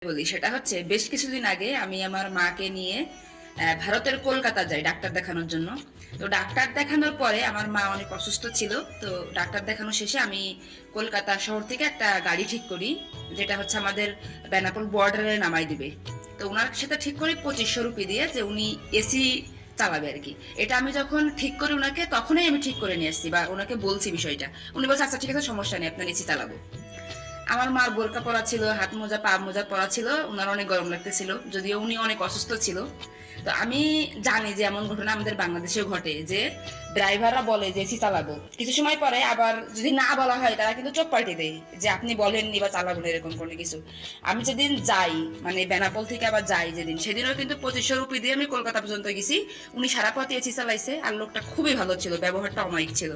বলি সেটা হচ্ছে বেশ কিছুদিন আগে আমি আমার মাকে নিয়ে ভারতের কলকাতা যাই ডাক্তার দেখানোর জন্য। তো ডাক্তার দেখানোর পরে আমার মা অনেক অসুস্থ ছিল। তো ডাক্তার দেখানো শেষে আমি কলকাতা শহর থেকে একটা গাড়ি ঠিক করি, যেটা হচ্ছে আমাদের বেনাপোল বর্ডারে নামাই দিবে। তো ওনার সাথে ঠিক করি 2500 রুপি দিয়ে, যে উনি এসি চালাবে আর কি। এটা আমি যখন ঠিক করি ওনাকে, তখনই আমি ঠিক করে নিয়ে আসছি বা ওনাকে বলছি বিষয়টা। উনি বলছে আচ্ছা ঠিক আছে, সমস্যা নেই, আপনার এসি চালাবো। আমার মার বোরকা পরা ছিল, হাত মোজা পা মোজা পরা ছিল, ওনার অনেক গরম লাগতেছিল, যদিও উনি অনেক অসুস্থ ছিল। তো আমি জানি যে এমন ঘটনা আমাদের বাংলাদেশেও ঘটে, যে ড্রাইভাররা বলে যে এসি চালাবো, কিছু সময় পরে আবার যদি না বলা হয় তারা কিন্তু চোখ পাল্টে দেয় যে আপনি বলেননি বা চালাবো না, এরকম কোনো কিছু। আমি যেদিন যাই, মানে বেনাপোল থেকে আবার যাই যেদিন, সেদিনও কিন্তু 2500 রুপি দিয়ে আমি কলকাতা পর্যন্ত গেছি। উনি সারা পথে এসি চালাইছে, আর লোকটা খুবই ভালো ছিল, ব্যবহারটা অমায়িক ছিল।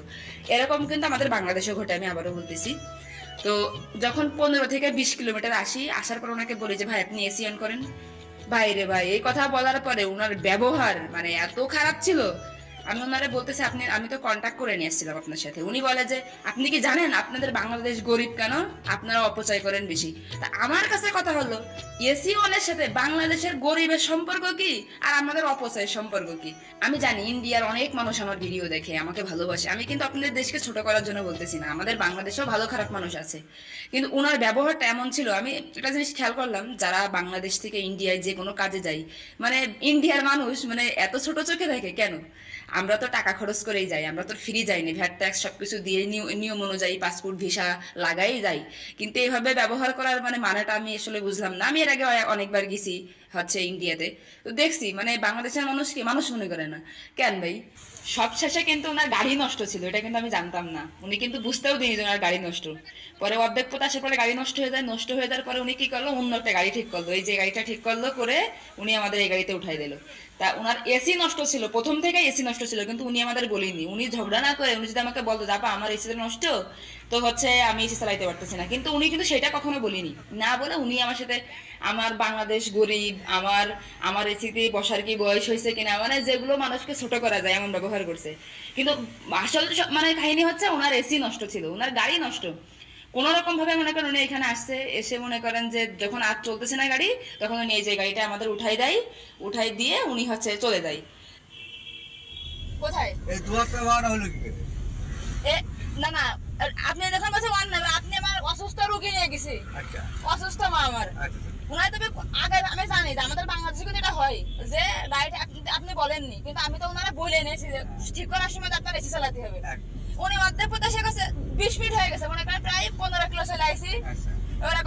এরকম কিন্তু আমাদের বাংলাদেশেও ঘটে, আমি আবারও বলতেছি। তো যখন 15 থেকে 20 কিলোমিটার আসি, আসার পর ওনাকে বলি যে ভাই আপনি এসি অন করেন। ভাই রে ভাই, এই কথা বলার পরে ওনার ব্যবহার মানে এত খারাপ ছিল। আমি ওনারে বলতেছি আপনি, আমি তো কন্ট্যাক্ট করে নিয়ে এসেছিলাম আপনার সাথে। উনি বলে যে আপনি কি জানেন আপনাদের বাংলাদেশ গরিব কেন, আপনারা অপচয় করেন বেশি। তা আমার কাছে কথা হলো, এসি ওনের সাথে বাংলাদেশের গরিবের সম্পর্ক কি, আর আমাদের অপচয়ের সম্পর্ক কি? আমি জানি ইন্ডিয়ার অনেক মানুষ আমার ভিডিও দেখে, আমাকে ভালোবাসে। আমি কিন্তু আপনাদের দেশকে ছোট করার জন্য বলতেছি না, আমাদের বাংলাদেশেও ভালো খারাপ মানুষ আছে। কিন্তু ওনার ব্যবহারটা এমন ছিল, আমি একটা জিনিস খেয়াল করলাম, যারা বাংলাদেশ থেকে ইন্ডিয়ায় যে কোনো কাজে যাই, মানে ইন্ডিয়ার মানুষ মানে এত ছোট চোখে দেখে কেন? আমরা তো টাকা খরচ করেই যাই, আমরা তো ফ্রি যাইনি, ভ্যাট ট্যাক্স সবকিছু দিয়ে নিয়ম অনুযায়ী পাসপোর্ট ভিসা লাগাই যাই। কিন্তু এইভাবে ব্যবহার করার মানে মানেটা আমি আসলে বুঝলাম না। আমি এর আগে অনেকবার গেছি হচ্ছে ইন্ডিয়াতে, তো দেখছি মানে বাংলাদেশের মানুষকে মানুষ মনে করে না। কেন ভাই? সব শেষে কিন্তু ওনার গাড়ি নষ্ট ছিল, এটা কিন্তু আমি জানতাম না। উনি কিন্তু বুঝতেও দিনি যে ওনার গাড়ি নষ্ট। পরে অর্ধেক পথ আসার পরে গাড়ি নষ্ট হয়ে যায়, নষ্ট হয়ে যাওয়ার পরে উনি কি করলো, অন্য একটা গাড়ি ঠিক করলো। এই যে গাড়িটা ঠিক করলো করে উনি আমাদের এই গাড়িতে উঠাই দিল। তা ওনার এসি নষ্ট ছিল, প্রথম থেকে এসি নষ্ট ছিল, কিন্তু উনি আমাদের বলিনি। উনি ঝগড়া না করে উনি যদি আমাকে বলতো যাপা আমার এসিটা নষ্ট, তো হচ্ছে আমি এসি চালাইতে পারতেছি না, কিন্তু উনি কিন্তু সেটা কখনো বলিনি। না বলে উনি আমার সাথে আমার বাংলাদেশ গরিব, আমার আমার এসিতে বসার কি বয়স হয়েছে কিনা, মানে যেগুলো মানুষকে ছোট করা যায় এমন ব্যবহার করছে। কিন্তু আসল মানে কাহিনী হচ্ছে ওনার এসি নষ্ট ছিল, ওনার গাড়ি নষ্ট। কোনো রকম ভাবে মনে করেন উনি এখানে আসছে, এসে মনে করেন যে যখন আর চলতেছে না গাড়ি, তখন উনি এই যে গাড়িটা আমাদের উঠাই দেয়, উঠাই দিয়ে উনি হচ্ছে চলে যায়। কোথায় এই দুয়ারটা বাড়া হলো কি করে? এ না না, আপনি যখন বলছেন ওয়ান নেবে, আপনি আমার অসুস্থ রোগী নিয়ে গেছি। আচ্ছা অসুস্থ মা আমার। আচ্ছা ওনার তবে আগে আমি জানি যে আমাদের বাংলাদেশে কিন্তু এটা হয়, যে গাড়িটা আপনি বলেননি, কিন্তু আমি তো ওনারা বলে এনেছি যে ঠিক করার সময় আপনার এসি চালাতে হবে। উনি অর্ধেক পথে এসে গেছে, 20 মিনিট হয়ে গেছে, মনে করেন প্রায় 15 কিলো চলে আইসি। আচ্ছা ওরা